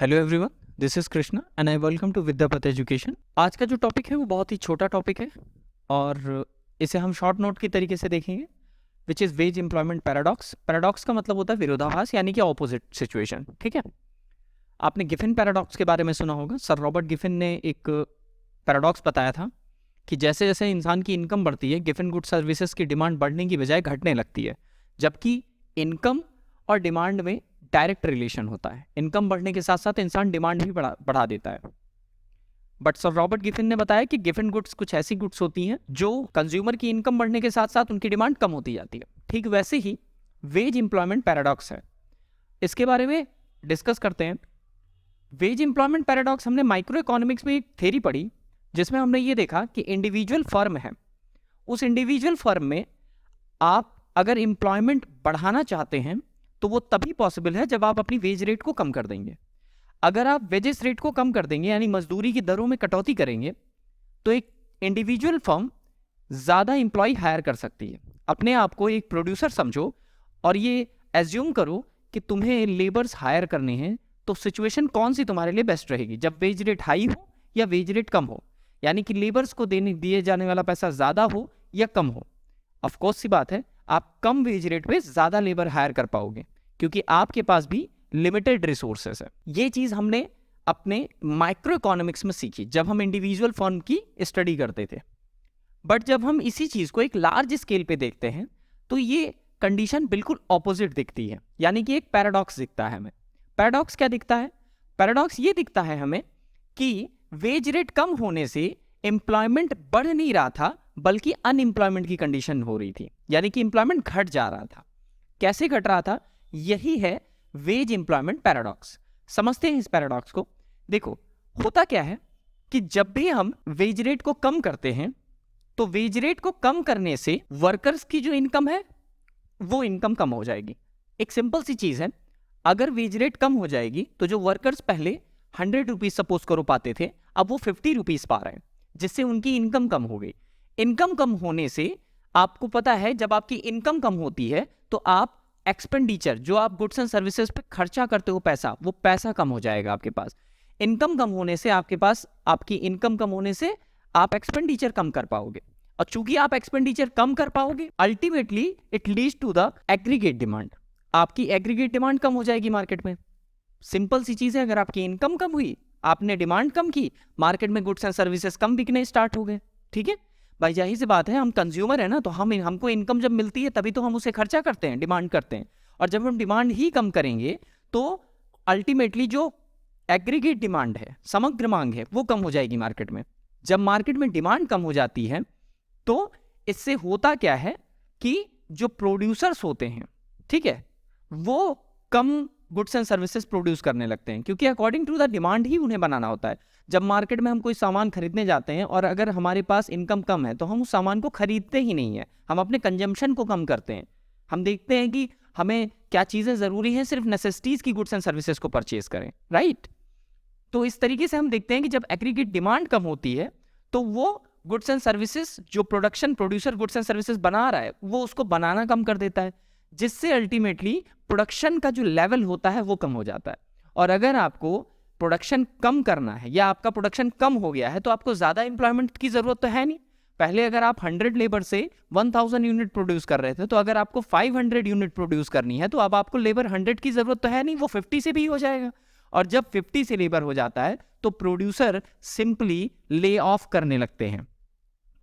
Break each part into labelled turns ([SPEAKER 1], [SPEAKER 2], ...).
[SPEAKER 1] Hello everyone, this is Krishna and I welcome to Vidyapati education. आज का जो टॉपिक है वो बहुत ही छोटा टॉपिक है और इसे हम शॉर्ट नोट की तरीके से देखेंगे, which is veg employment paradox. Paradox का मतलब होता है विरोधाभास, यानी कि ऑपोजिट सिचुएशन। ठीक है, आपने गिफिन पैराडॉक्स के बारे में सुना होगा। सर रॉबर्ट गिफिन ने एक पैराडॉक्स बताया था कि जैसे जैसे इंसान की इनकम बढ़ती है, गिफिन गुड सर्विसेज की डिमांड बढ़ने की बजाय घटने लगती है, जबकि इनकम और डिमांड में डायरेक्ट रिलेशन होता है। इनकम बढ़ने के साथ साथ इंसान डिमांड भी बढ़ा देता है। बट सर रॉबर्ट गिफिन ने बताया कि गिफिन गुड्स कुछ ऐसी गुड्स होती हैं जो कंज्यूमर की इनकम बढ़ने के साथ साथ उनकी डिमांड कम होती जाती है। ठीक वैसे ही वेज एम्प्लॉयमेंट पैराडॉक्स है, इसके बारे में डिस्कस करते हैं। वेज एम्प्लॉयमेंट पैराडॉक्स हमने माइक्रो इकोनॉमिक्स में एक थ्योरी पढ़ी, जिसमें हमने ये देखा कि इंडिविजुअल फर्म है, उस इंडिविजुअल फर्म में आप अगर एम्प्लॉयमेंट बढ़ाना चाहते हैं तो वो तभी पॉसिबल है जब आप अपनी वेज रेट को कम कर देंगे। अगर आप वेजेस रेट को कम कर देंगे, यानी मजदूरी की दरों में कटौती करेंगे, तो एक इंडिविजुअल फर्म ज़्यादा एम्प्लॉय हायर कर सकती है। अपने आप को एक प्रोड्यूसर समझो और ये एज्यूम करो कि तुम्हें लेबर्स हायर करने हैं, तो सिचुएशन कौन सी तुम्हारे लिए बेस्ट रहेगी, जब वेज रेट हाई हो या वेज रेट कम हो, यानी कि लेबर्स को दिए जाने वाला पैसा ज़्यादा हो या कम हो। ऑफकोर्स सी बात है, आप कम वेज रेट पे ज़्यादा लेबर हायर कर पाओगे, क्योंकि आपके पास भी लिमिटेड रिसोर्सेस है। ये चीज़ हमने अपने माइक्रो इकोनॉमिक्स में सीखी जब हम इंडिविजुअल फर्म की स्टडी करते थे। बट जब हम इसी चीज़ को एक लार्ज स्केल पे देखते हैं तो ये कंडीशन बिल्कुल ऑपोजिट दिखती है, यानी कि एक पैराडॉक्स दिखता है हमें। पैराडॉक्स क्या दिखता है? पैराडॉक्स ये दिखता है हमें कि वेज रेट कम होने से एम्प्लॉयमेंट बढ़ नहीं रहा था, बल्कि अनएम्प्लॉयमेंट की कंडीशन हो रही थी, यानी कि एम्प्लॉयमेंट घट जा रहा था। कैसे घट रहा था? यही है वेज एम्प्लॉयमेंट पैराडॉक्स। समझते हैं इस पैराडॉक्स को। देखो, होता क्या है कि जब भी हम वेज रेट को कम करते हैं तो वेज रेट को कम करने से वर्कर्स की जो इनकम है वो इनकम कम हो जाएगी। एक सिंपल सी चीज है, अगर वेज रेट कम हो जाएगी तो जो वर्कर्स पहले 100 रुपीज सपोज करो पाते थे, अब वो 50 रुपीज पा रहे हैं, जिससे उनकी इनकम कम हो गई। इनकम कम होने से आपको पता है, जब आपकी इनकम कम होती है तो आप एक्सपेंडिचर, जो आप गुड्स एंड सर्विसेज पे खर्चा करते हो पैसा, वो पैसा कम हो जाएगा आपके पास। इनकम कम होने से आपके पास, आपकी इनकम कम होने से आप एक्सपेंडिचर कम कर पाओगे, और चूंकि आप एक्सपेंडिचर कम कर पाओगे, ultimately it leads to the aggregate demand. आपकी एग्रीगेट डिमांड कम हो जाएगी मार्केट में। सिंपल सी चीज है, अगर आपकी इनकम कम हुई, आपने डिमांड कम की, मार्केट में गुड्स एंड सर्विसेज कम बिकने स्टार्ट हो गए। ठीक है भाई, जाहिर सी बात है, हम कंज्यूमर है ना, तो हमको इनकम जब मिलती है तभी तो हम उसे खर्चा करते हैं, डिमांड करते हैं। और जब हम डिमांड ही कम करेंगे तो अल्टीमेटली जो एग्रीगेट डिमांड है, समग्र मांग है, वो कम हो जाएगी मार्केट में। जब मार्केट में डिमांड कम हो जाती है तो इससे होता क्या है कि जो प्रोड्यूसर्स होते हैं, ठीक है, वो कम गुड्स एंड सर्विसेज प्रोड्यूस करने लगते हैं, क्योंकि अकॉर्डिंग टू द डिमांड ही उन्हें बनाना होता है। जब मार्केट में हम कोई सामान खरीदने जाते हैं और अगर हमारे पास इनकम कम है तो हम उस सामान को खरीदते ही नहीं है, हम अपने कंजम्पशन को कम करते हैं। हम देखते हैं कि हमें क्या चीज़ें ज़रूरी हैं, सिर्फ नेसेसिटीज़ की गुड्स एंड सर्विसेज को परचेज करें, राइट। तो इस तरीके से हम देखते हैं कि जब एग्रीगेट डिमांड कम होती है तो वो गुड्स एंड सर्विसेज, जो प्रोड्यूसर गुड्स एंड सर्विसेज बना रहा है, वो उसको बनाना कम कर देता है, जिससे अल्टीमेटली प्रोडक्शन का जो लेवल होता है वो कम हो जाता है। और अगर आपको प्रोडक्शन कम करना है या आपका प्रोडक्शन कम हो गया है तो आपको ज़्यादा एम्प्लॉयमेंट की ज़रूरत तो है नहीं। पहले अगर आप 100 लेबर से 1000 यूनिट प्रोड्यूस कर रहे थे, तो अगर आपको 500 यूनिट प्रोड्यूस करनी है तो अब आपको लेबर 100 की ज़रूरत तो है नहीं, वो 50 से भी हो जाएगा। और जब 50 से लेबर हो जाता है तो प्रोड्यूसर सिंपली ले ऑफ करने लगते हैं।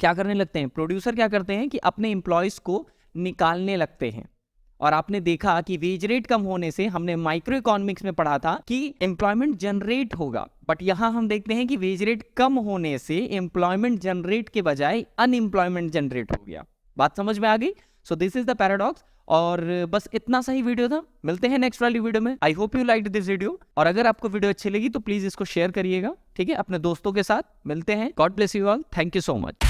[SPEAKER 1] क्या करने लगते हैं? प्रोड्यूसर क्या करते हैं कि अपने एम्प्लॉयज़ को निकालने लगते हैं। और आपने देखा कि वेज रेट कम होने से, हमने माइक्रो इकोनॉमिक्स में पढ़ा था कि एम्प्लॉयमेंट जनरेट होगा, बट यहां हम देखते हैं कि वेज रेट कम होने से एम्प्लॉयमेंट जनरेट के बजाय अनएम्प्लॉयमेंट जनरेट हो गया। बात समझ में आ गई? So this is the paradox. और बस इतना सा ही वीडियो था, मिलते हैं नेक्स्ट वाली वीडियो में। I hope you liked this video, और अगर आपको वीडियो अच्छी लगी तो प्लीज इसको शेयर करिएगा, ठीक है, अपने दोस्तों के साथ। मिलते हैं, God bless you all, thank you so much.